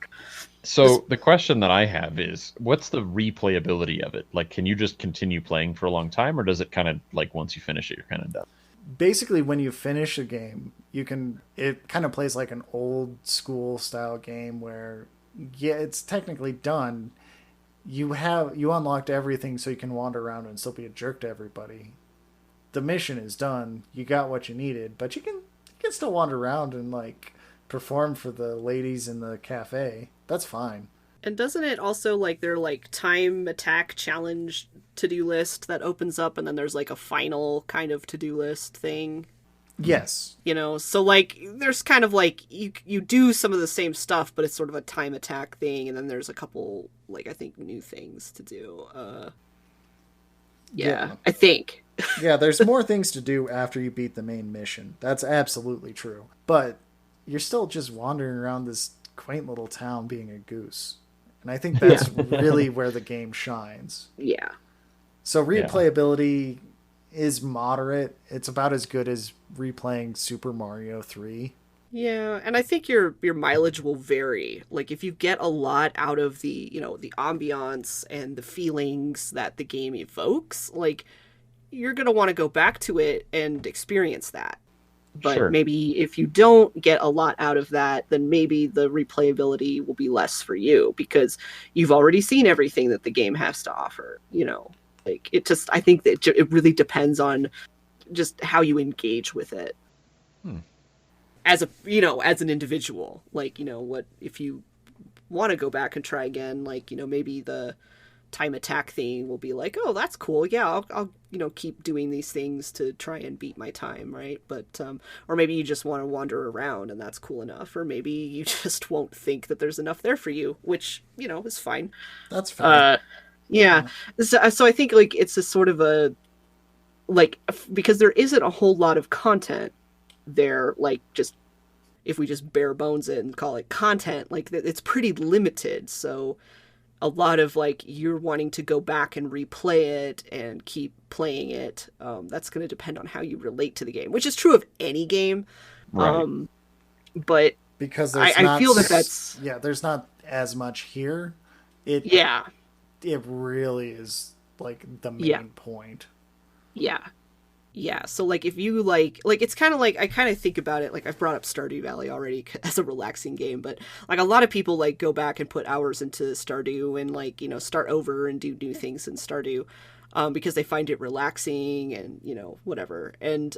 So the question that I have is, what's the replayability of it? Like, can you just continue playing for a long time, or does it kind of like once you finish it, you're kind of done? Basically, when you finish a game, it kind of plays like an old school style game where, yeah, it's technically done. You unlocked everything so you can wander around and still be a jerk to everybody. The mission is done. You got what you needed, but you can still wander around and like perform for the ladies in the cafe. That's fine. And doesn't it also, like, their like time attack challenge to-do list that opens up, and then there's like a final kind of to-do list thing? Yes. So like there's kind of like you do some of the same stuff, but it's sort of a time attack thing, and then there's a couple, like, I think, new things to do. Yeah. I think. Yeah, there's more things to do after you beat the main mission. That's absolutely true. But you're still just wandering around this quaint little town being a goose. And I think that's really where the game shines. Yeah. So replayability is moderate. It's about as good as replaying Super Mario 3. Yeah, and I think your mileage will vary. Like, if you get a lot out of the, the ambiance and the feelings that the game evokes, like, you're going to want to go back to it and experience that. But maybe if you don't get a lot out of that, then maybe the replayability will be less for you, because you've already seen everything that the game has to offer, Like, I think that it really depends on just how you engage with it. As an individual. Like, what if you want to go back and try again, like, maybe the time attack thing will be like, oh, that's cool. Yeah, I'll keep doing these things to try and beat my time, right? But or maybe you just want to wander around and that's cool enough, or maybe you just won't think that there's enough there for you, which, is fine. That's fine. Yeah. So I think, like, it's a sort of a, like, because there isn't a whole lot of content there, like, just if we just bare bones it and call it content, like, it's pretty limited. So a lot of, like, you're wanting to go back and replay it and keep playing it. That's going to depend on how you relate to the game, which is true of any game. Right. But because I feel that's there's not as much here. It really is, like, the main point. Yeah. So, like, if you like it's kind of like, I kind of think about it, like, I've brought up Stardew Valley already as a relaxing game, but, like, a lot of people, like, go back and put hours into Stardew and, like, start over and do new things in Stardew, because they find it relaxing and, whatever. And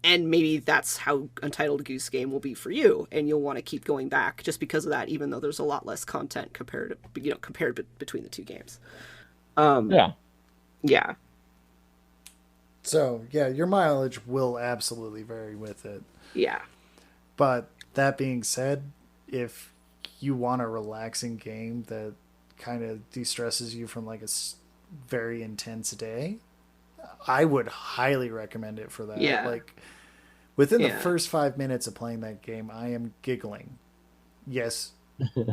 maybe that's how Untitled Goose Game will be for you, and you'll want to keep going back just because of that, even though there's a lot less content compared between the two games. Yeah. So, yeah, your mileage will absolutely vary with it. Yeah. But that being said, if you want a relaxing game that kind of de-stresses you from, like, a very intense day, I would highly recommend it for that. Yeah. Like, within the first 5 minutes of playing that game, I am giggling. Yes,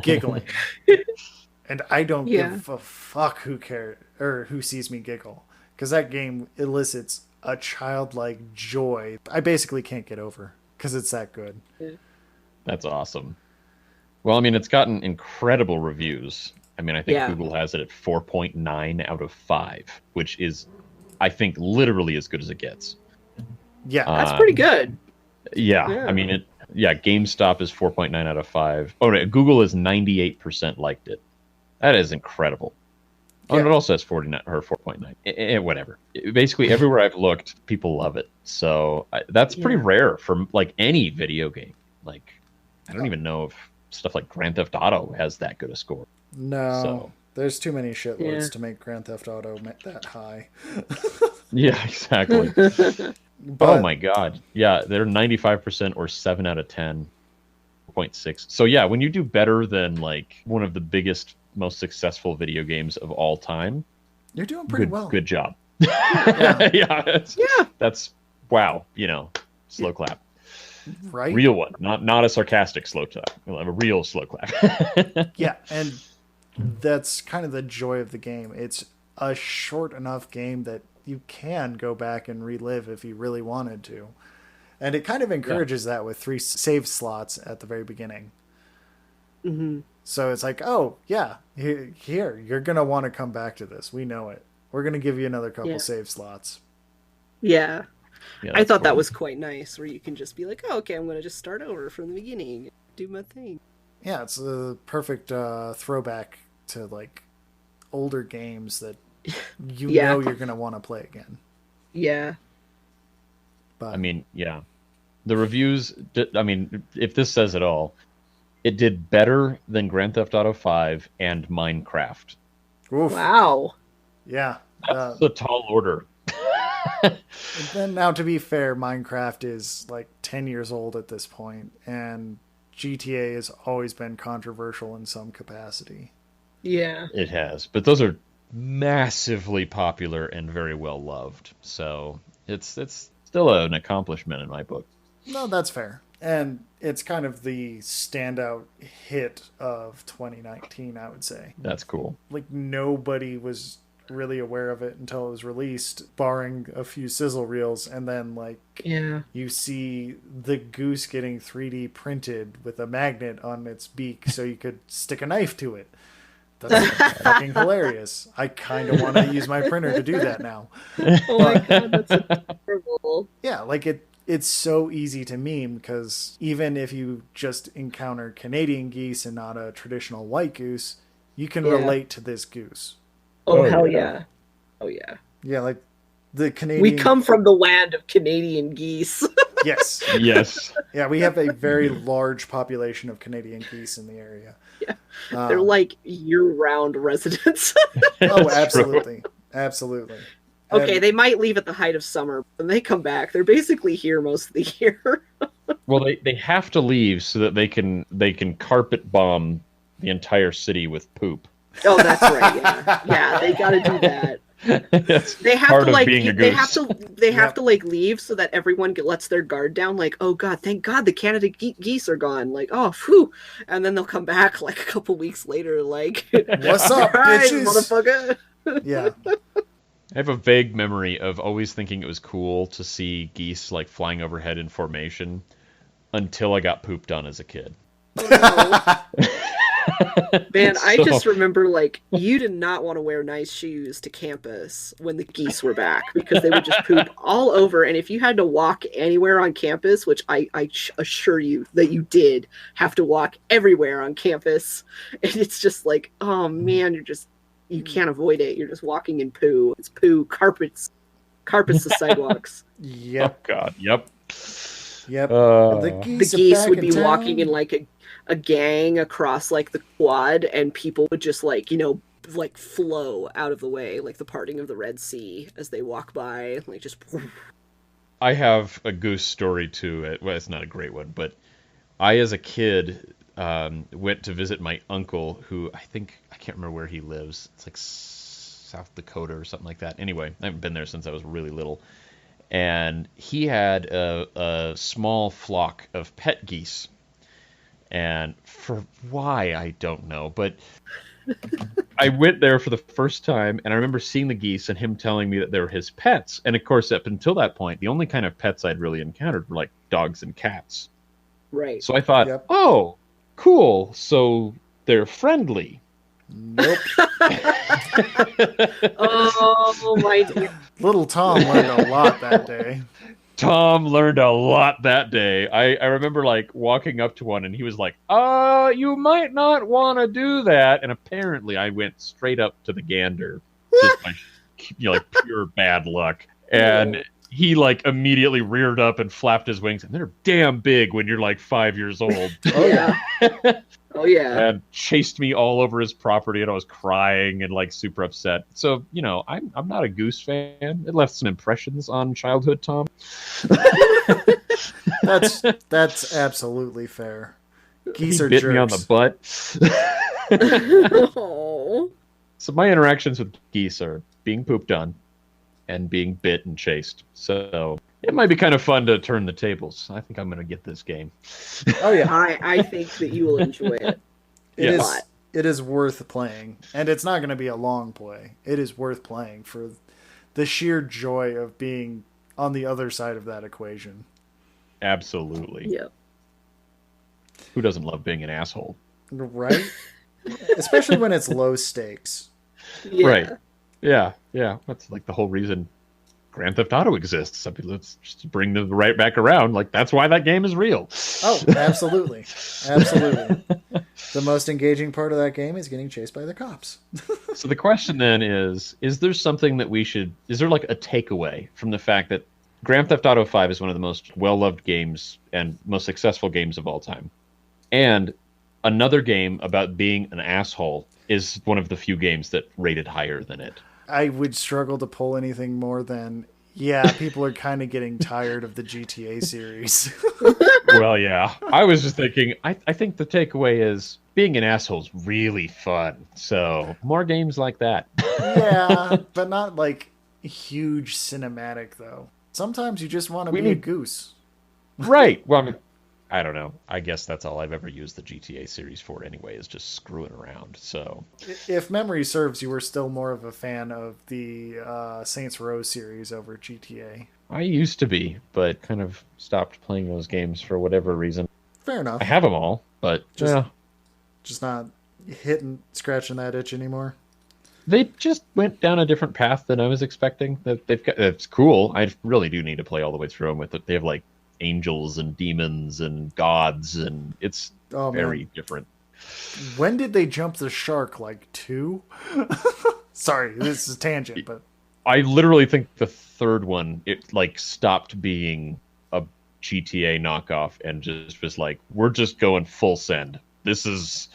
giggling. And I don't give a fuck who cares or who sees me giggle, because that game elicits a childlike joy I basically can't get over because it's that good. That's awesome. Well, I mean, it's gotten incredible reviews. I mean, I think Google has it at 4.9 out of 5, which is, I think, literally as good as it gets. Yeah. That's pretty good. Yeah. I mean, GameStop is 4.9 out of 5. Oh, no, Google is 98% liked it. That is incredible. Oh, and it also has 49 or 4.9. Whatever. Basically, everywhere I've looked, people love it. So that's pretty rare for, like, any video game. Like, I don't even know if stuff like Grand Theft Auto has that good a score. No, So there's too many shitloads to make Grand Theft Auto that high. yeah, exactly. But, oh my god, yeah, they're 95% or 7 out of 10.6. So yeah, when you do better than like one of the biggest, most successful video games of all time, you're doing pretty well. Good job. Yeah. Yeah. That's wow. Slow clap. Right? Real one, not a sarcastic slow clap. A real slow clap. Yeah, and that's kind of the joy of the game. It's a short enough game that you can go back and relive if you really wanted to. And it kind of encourages that with 3 save slots at the very beginning. Mm-hmm. So it's like, oh, yeah, here, you're going to want to come back to this. We know it. We're going to give you another couple save slots. Yeah. Yeah, I thought cool. that was quite nice, where you can just be like, oh, okay, I'm going to just start over from the beginning, do my thing. Yeah, it's a perfect throwback to like older games that you know you're going to want to play again. Yeah. But I mean, yeah. The reviews, if this says it all, it did better than Grand Theft Auto 5 and Minecraft. oof. Wow. Yeah. That's a tall order. Then now, to be fair, Minecraft is like 10 years old at this point, and GTA has always been controversial in some capacity. Yeah. It has, but those are massively popular and very well loved. So it's still an accomplishment in my book. No, that's fair. And it's kind of the standout hit of 2019, I would say. That's cool. Like, nobody was really aware of it until it was released, barring a few sizzle reels, and then like you see the goose getting 3D printed with a magnet on its beak so you could stick a knife to it. That's fucking hilarious. I kind of want to use my printer to do that now. Oh my god, that's adorable. Yeah, like it's so easy to meme, because even if you just encounter Canadian geese and not a traditional white goose, you can relate to this goose. Oh, hell yeah. Oh, yeah. Yeah, like the Canadian... We come from the land of Canadian geese. Yes. Yes. Yeah, we have a very large population of Canadian geese in the area. Yeah. They're like year-round residents. Oh, absolutely. True. Absolutely. Okay, they might leave at the height of summer, but when they come back, they're basically here most of the year. Well, they have to leave so that they can carpet bomb the entire city with poop. Oh, that's right. Yeah, they got to do that. They have to they have to like leave so that everyone lets their guard down. Like, oh god, thank God the Canada geese are gone. Like, oh, phew. And then they'll come back like a couple weeks later. Like, what's up, bitches? Motherfucker? Yeah. I have a vague memory of always thinking it was cool to see geese like flying overhead in formation until I got pooped on as a kid. Oh, no. Man, I just remember, like, you did not want to wear nice shoes to campus when the geese were back, because they would just poop all over, and if you had to walk anywhere on campus, which I assure you that you did have to walk everywhere on campus, and it's just like, oh man, you can't avoid it. You're just walking in poo. It's poo, carpets the sidewalks. Yep. Oh god, yep. The geese would be walking in like a gang across like the quad, and people would just like, like flow out of the way, like the parting of the Red Sea as they walk by, like just. I have a goose story too. Well, it's not a great one, but I, as a kid, went to visit my uncle, who I can't remember where he lives. It's like South Dakota or something like that. Anyway, I haven't been there since I was really little. And he had a small flock of pet geese. And for why, I don't know. But I went there for the first time, and I remember seeing the geese and him telling me that they were his pets. And of course, up until that point, the only kind of pets I'd really encountered were like dogs and cats. Right. So I thought, oh, cool. So they're friendly. Nope. Oh, my dear. Little Tom learned a lot that day. Tom learned a lot that day. I remember like walking up to one, and he was like, you might not want to do that. And apparently I went straight up to the gander, just by like pure bad luck. And he like immediately reared up and flapped his wings, and they're damn big when you're like 5 years old. Oh yeah. Oh yeah. And chased me all over his property, and I was crying and like super upset. So I'm not a Goose fan. It left some impressions on childhood, Tom. That's absolutely fair. Geese are bit jerks. me on the butt. Oh. So my interactions with geese are being pooped on and being bit and chased. So it might be kind of fun to turn the tables. I think I'm going to get this game. Oh yeah, I think that you will enjoy it. It is worth playing, and it's not going to be a long play. It is worth playing for the sheer joy of being on the other side of that equation. Absolutely. Yep. Who doesn't love being an asshole? Right? Especially when it's low stakes. Yeah. Right. Yeah. That's like the whole reason Grand Theft Auto exists. Some people, let's just bring them right back around. Like, that's why that game is real. Oh, absolutely. Absolutely. The most engaging part of that game is getting chased by the cops. So the question then is there something that is there like a takeaway from the fact that Grand Theft Auto 5 is one of the most well-loved games and most successful games of all time? And another game about being an asshole is one of the few games that rated higher than it. I would struggle to pull anything more than, yeah, people are kind of getting tired of the GTA series. Well, yeah. I was just thinking, I think the takeaway is being an asshole is really fun. So more games like that. Yeah, but not like huge cinematic, though. Sometimes you just want to be a goose. Right. Well, I mean, I don't know. I guess that's all I've ever used the GTA series for anyway, is just screwing around. So, if memory serves, you were still more of a fan of the Saints Row series over GTA. I used to be, but kind of stopped playing those games for whatever reason. Fair enough. I have them all, but just not scratching that itch anymore. They just went down a different path than I was expecting. It's cool. I really do need to play all the way through them with it. They have like angels and demons and gods, and it's very different. When did they jump the shark? Like 2? Sorry, this is a tangent, but I literally think the third one, it like stopped being a GTA knockoff and just was like, we're just going full send. This is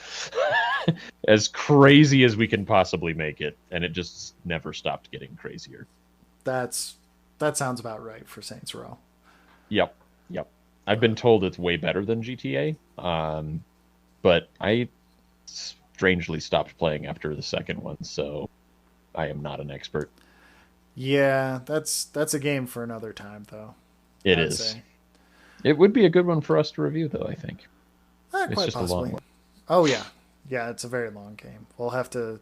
as crazy as we can possibly make it, and it just never stopped getting crazier. That sounds about right for Saints Row. Yep. I've been told it's way better than GTA, but I strangely stopped playing after the second one, so I am not an expert. Yeah, that's a game for another time, though. It is. Say. It would be a good one for us to review, though, I think. Quite it's just possibly. a long one. Oh, yeah. Yeah, it's a very long game. We'll have to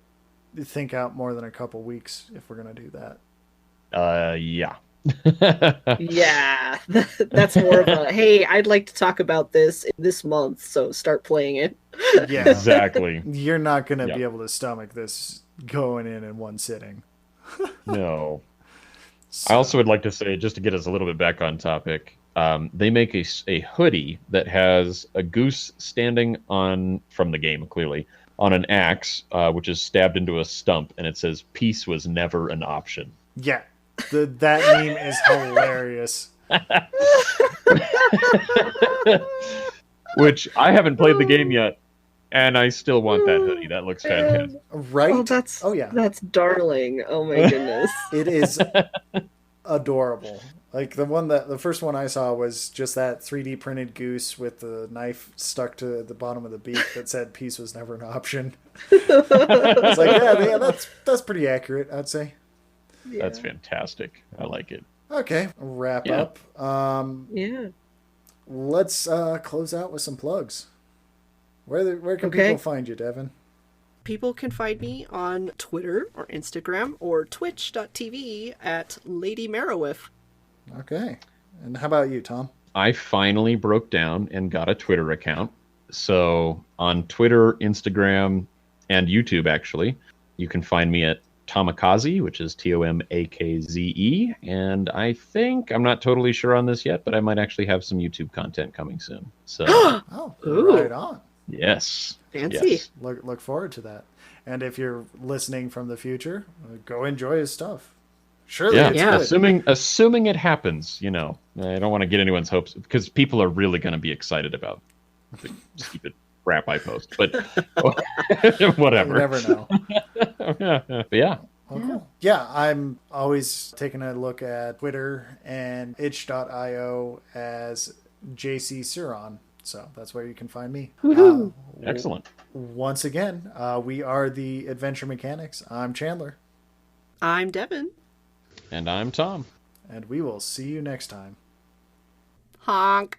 think out more than a couple weeks if we're going to do that. Yeah. Yeah, that's more of a, hey, I'd like to talk about this month, so start playing it. Yeah, exactly. You're not going to be able to stomach this going in one sitting. No. So. I also would like to say, just to get us a little bit back on topic, they make a hoodie that has a goose standing from the game, clearly, on an axe, which is stabbed into a stump, and it says, "Peace was never an option." Yeah. That meme is hilarious. Which I haven't played the game yet, and I still want that hoodie. That looks fantastic. Right? That's darling. Oh my goodness. It is adorable. Like the first one I saw was just that 3D printed goose with the knife stuck to the bottom of the beak that said "Peace was never an option." It's like, yeah, that's pretty accurate, I'd say. Yeah. That's fantastic. I like it. Okay, wrap up. Let's close out with some plugs. Where can people find you, Devin? People can find me on Twitter or Instagram or twitch.tv at Lady Marowith. Okay. And how about you, Tom? I finally broke down and got a Twitter account. So on Twitter, Instagram, and YouTube, actually, you can find me at Tomakaze, which is Tomakze, and I think, I'm not totally sure on this yet, but I might actually have some YouTube content coming soon. So, right on. Yes. Fancy. Yes. Look forward to that. And if you're listening from the future, go enjoy his stuff. Surely Yeah, it's Yeah. good. assuming it happens, I don't want to get anyone's hopes because people are really going to be excited about the stupid crap I post. But You whatever. never know. But yeah. Well, cool. Yeah, I'm always taking a look at Twitter and itch.io as JC Suron. So that's where you can find me. Woohoo. Excellent. Once again, we are the Adventure Mechanics. I'm Chandler, I'm Devin. And I'm Tom. and we will see you next time. Honk.